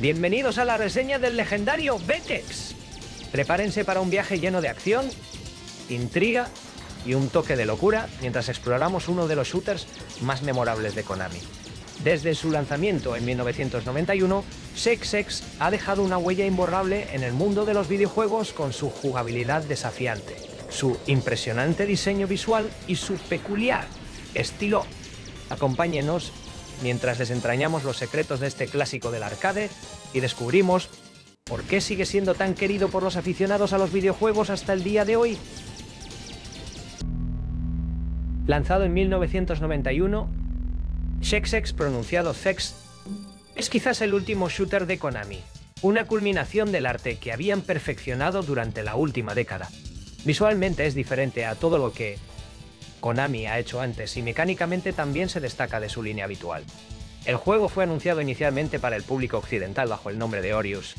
Bienvenidos a la reseña del legendario Vexx. Prepárense para un viaje lleno de acción, intriga y un toque de locura mientras exploramos uno de los shooters más memorables de Konami. Desde su lanzamiento en 1991, Vexx ha dejado una huella imborrable en el mundo de los videojuegos con su jugabilidad desafiante, su impresionante diseño visual y su peculiar estilo. Acompáñenos mientras desentrañamos los secretos de este clásico del arcade y descubrimos por qué sigue siendo tan querido por los aficionados a los videojuegos hasta el día de hoy. Lanzado en 1991, Vexx, pronunciado Vexx, es quizás el último shooter de Konami, una culminación del arte que habían perfeccionado durante la última década. Visualmente es diferente a todo lo que Konami ha hecho antes y mecánicamente también se destaca de su línea habitual. El juego fue anunciado inicialmente para el público occidental bajo el nombre de Orius.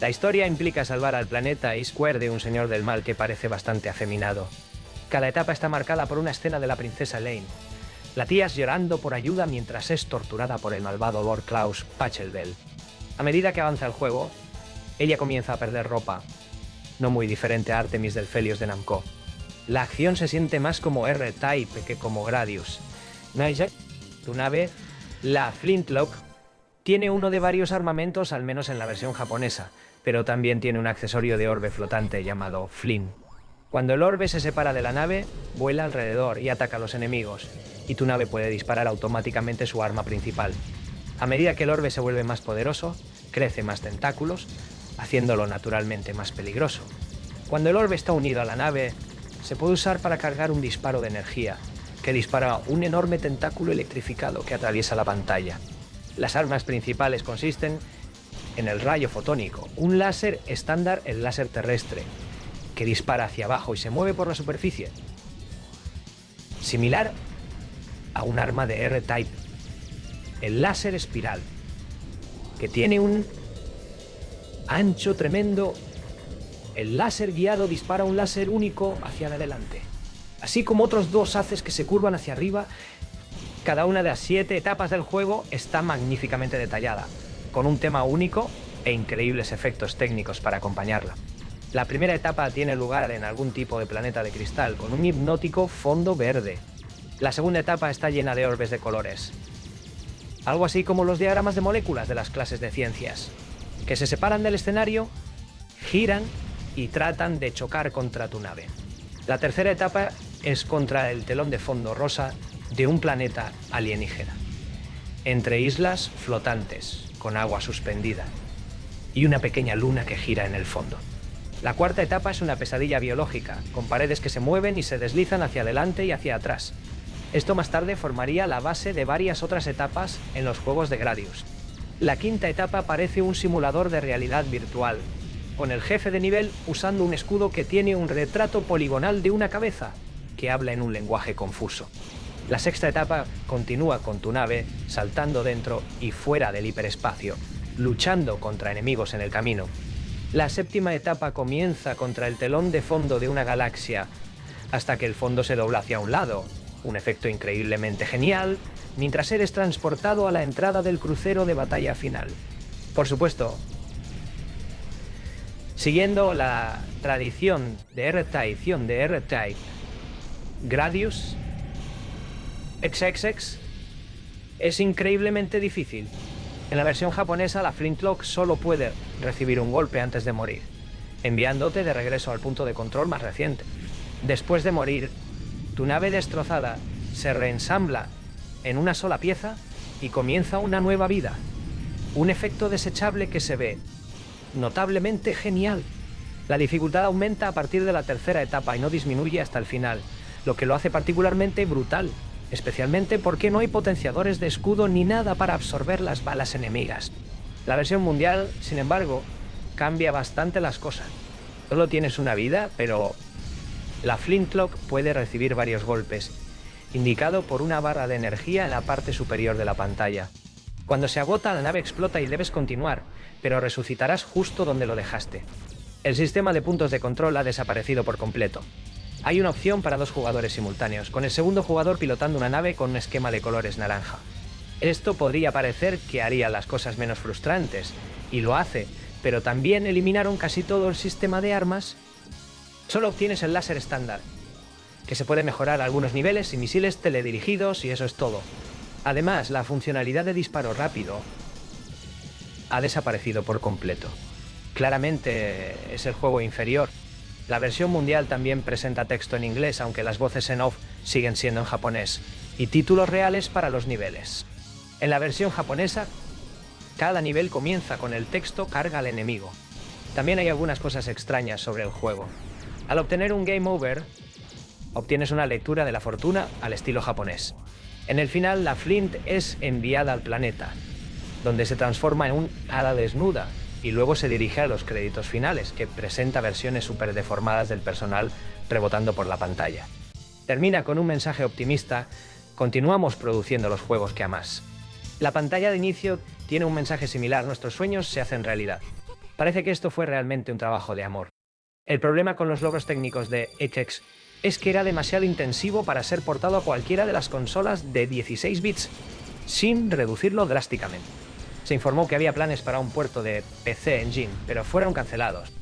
La historia implica salvar al planeta E-Square de un señor del mal que parece bastante afeminado. Cada etapa está marcada por una escena de la princesa Lane, la tía llorando por ayuda mientras es torturada por el malvado Lord Klaus Pachelbel. A medida que avanza el juego, ella comienza a perder ropa, no muy diferente a Artemis del Felios de Namco. La acción se siente más como R-Type que como Gradius. Tu nave, la Flintlock, tiene uno de varios armamentos, al menos en la versión japonesa, pero también tiene un accesorio de orbe flotante llamado Flint. Cuando el orbe se separa de la nave, vuela alrededor y ataca a los enemigos, y tu nave puede disparar automáticamente su arma principal. A medida que el orbe se vuelve más poderoso, crece más tentáculos, haciéndolo naturalmente más peligroso. Cuando el orbe está unido a la nave, se puede usar para cargar un disparo de energía, que dispara un enorme tentáculo electrificado que atraviesa la pantalla. Las armas principales consisten en el rayo fotónico, un láser estándar, el láser terrestre, que dispara hacia abajo y se mueve por la superficie, similar a un arma de R-Type. El láser espiral, que tiene un ancho tremendo. El láser guiado dispara un láser único hacia adelante, así como otros dos haces que se curvan hacia arriba. Cada una de las 7 etapas del juego está magníficamente detallada, con un tema único e increíbles efectos técnicos para acompañarla. La primera etapa tiene lugar en algún tipo de planeta de cristal, con un hipnótico fondo verde. La segunda etapa está llena de orbes de colores, algo así como los diagramas de moléculas de las clases de ciencias, que se separan del escenario, giran y tratan de chocar contra tu nave. La tercera etapa es contra el telón de fondo rosa de un planeta alienígena, entre islas flotantes con agua suspendida y una pequeña luna que gira en el fondo. La cuarta etapa es una pesadilla biológica, con paredes que se mueven y se deslizan hacia adelante y hacia atrás. Esto más tarde formaría la base de varias otras etapas en los juegos de Gradius. La quinta etapa parece un simulador de realidad virtual, con el jefe de nivel usando un escudo que tiene un retrato poligonal de una cabeza que habla en un lenguaje confuso. La sexta etapa continúa con tu nave saltando dentro y fuera del hiperespacio, luchando contra enemigos en el camino. La séptima etapa comienza contra el telón de fondo de una galaxia, hasta que el fondo se dobla hacia un lado, un efecto increíblemente genial, mientras eres transportado a la entrada del crucero de batalla final. Por supuesto, siguiendo la tradición de R-Type, Gradius Vexx es increíblemente difícil. En la versión japonesa, la Flintlock solo puede recibir un golpe antes de morir, enviándote de regreso al punto de control más reciente. Después de morir, tu nave destrozada se reensambla en una sola pieza y comienza una nueva vida. Un efecto desechable que se ve notablemente genial. La dificultad aumenta a partir de la tercera etapa y no disminuye hasta el final, lo que lo hace particularmente brutal, especialmente porque no hay potenciadores de escudo ni nada para absorber las balas enemigas. La versión mundial, sin embargo, cambia bastante las cosas. Solo tienes una vida, pero la Flintlock puede recibir varios golpes, indicado por una barra de energía en la parte superior de la pantalla. Cuando se agota, la nave explota y debes continuar, pero resucitarás justo donde lo dejaste. El sistema de puntos de control ha desaparecido por completo. Hay una opción para 2 jugadores simultáneos, con el segundo jugador pilotando una nave con un esquema de colores naranja. Esto podría parecer que haría las cosas menos frustrantes, y lo hace, pero también eliminaron casi todo el sistema de armas. Solo obtienes el láser estándar, que se puede mejorar a algunos niveles y misiles teledirigidos y eso es todo. Además, la funcionalidad de disparo rápido ha desaparecido por completo. Claramente es el juego inferior. La versión mundial también presenta texto en inglés, aunque las voces en off siguen siendo en japonés, y títulos reales para los niveles. En la versión japonesa, cada nivel comienza con el texto "carga al enemigo". También hay algunas cosas extrañas sobre el juego. Al obtener un Game Over, obtienes una lectura de la fortuna al estilo japonés. En el final, la Flint es enviada al planeta, donde se transforma en un hada desnuda, y luego se dirige a los créditos finales, que presenta versiones súper deformadas del personal rebotando por la pantalla. Termina con un mensaje optimista: continuamos produciendo los juegos que amas. La pantalla de inicio tiene un mensaje similar: nuestros sueños se hacen realidad. Parece que esto fue realmente un trabajo de amor. El problema con los logros técnicos de XX es que era demasiado intensivo para ser portado a cualquiera de las consolas de 16 bits, sin reducirlo drásticamente. Se informó que había planes para un puerto de PC Engine, pero fueron cancelados.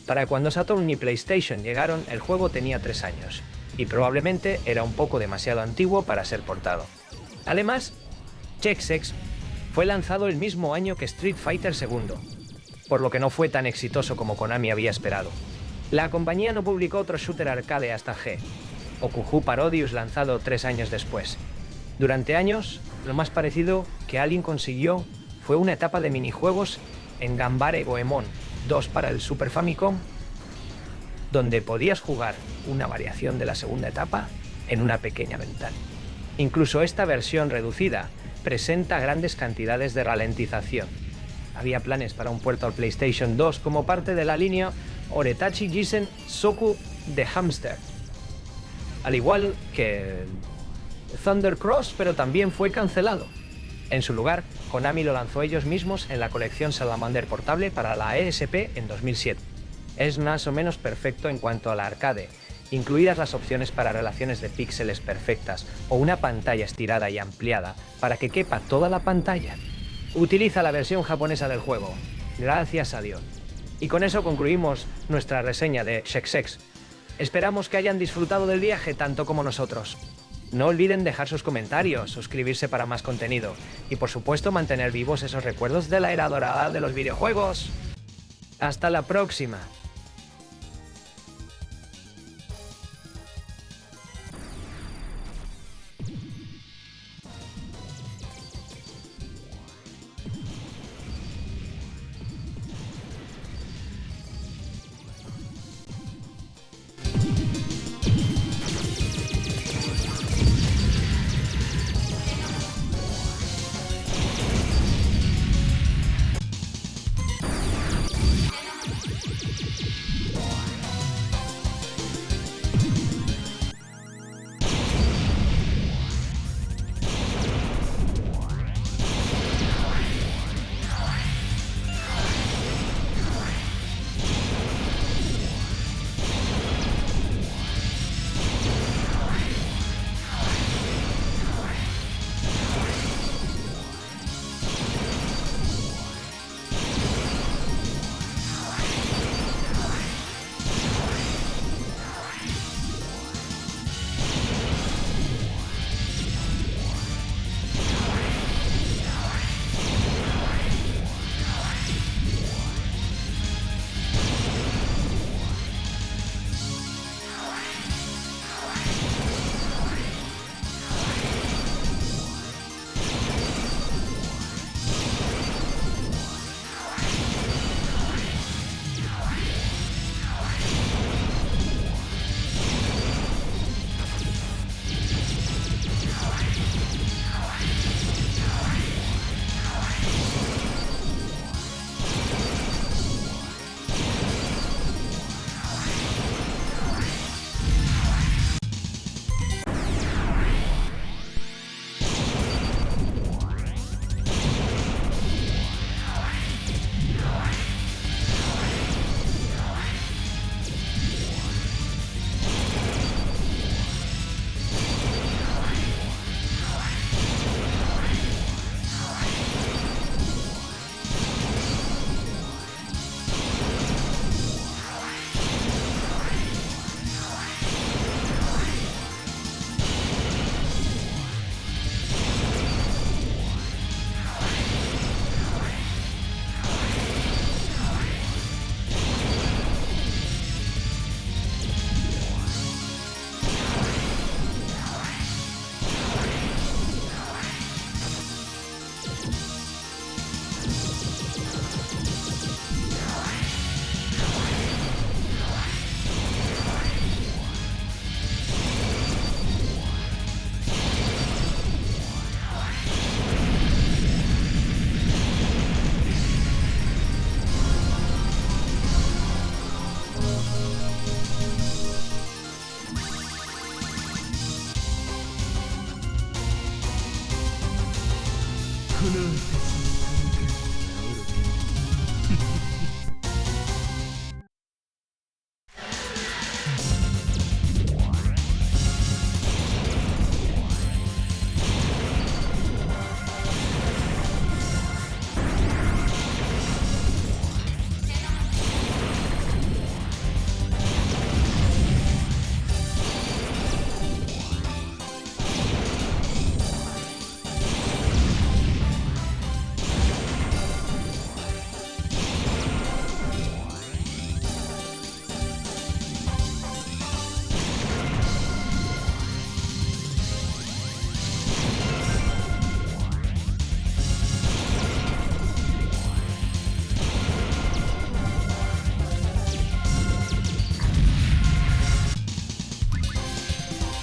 Para cuando Saturn y PlayStation llegaron, el juego tenía 3 años, y probablemente era un poco demasiado antiguo para ser portado. Además, XX fue lanzado el mismo año que Street Fighter II, por lo que no fue tan exitoso como Konami había esperado. La compañía no publicó otro shooter arcade hasta G, Okuju Parodius, lanzado 3 años después. Durante años, lo más parecido que alguien consiguió fue una etapa de minijuegos en Ganbare Goemon 2 para el Super Famicom, donde podías jugar una variación de la segunda etapa en una pequeña ventana. Incluso esta versión reducida presenta grandes cantidades de ralentización. Había planes para un puerto al PlayStation 2 como parte de la línea Oretachi Jisen Soku de Hamster, al igual que Thunder Cross, pero también fue cancelado. En su lugar, Konami lo lanzó ellos mismos en la colección Salamander portable para la ESP en 2007. Es más o menos perfecto en cuanto a la arcade, incluidas las opciones para relaciones de píxeles perfectas o una pantalla estirada y ampliada para que quepa toda la pantalla. Utiliza la versión japonesa del juego. Gracias a Dios. Y con eso concluimos nuestra reseña de XX. Esperamos que hayan disfrutado del viaje tanto como nosotros. No olviden dejar sus comentarios, suscribirse para más contenido y por supuesto mantener vivos esos recuerdos de la era dorada de los videojuegos. ¡Hasta la próxima!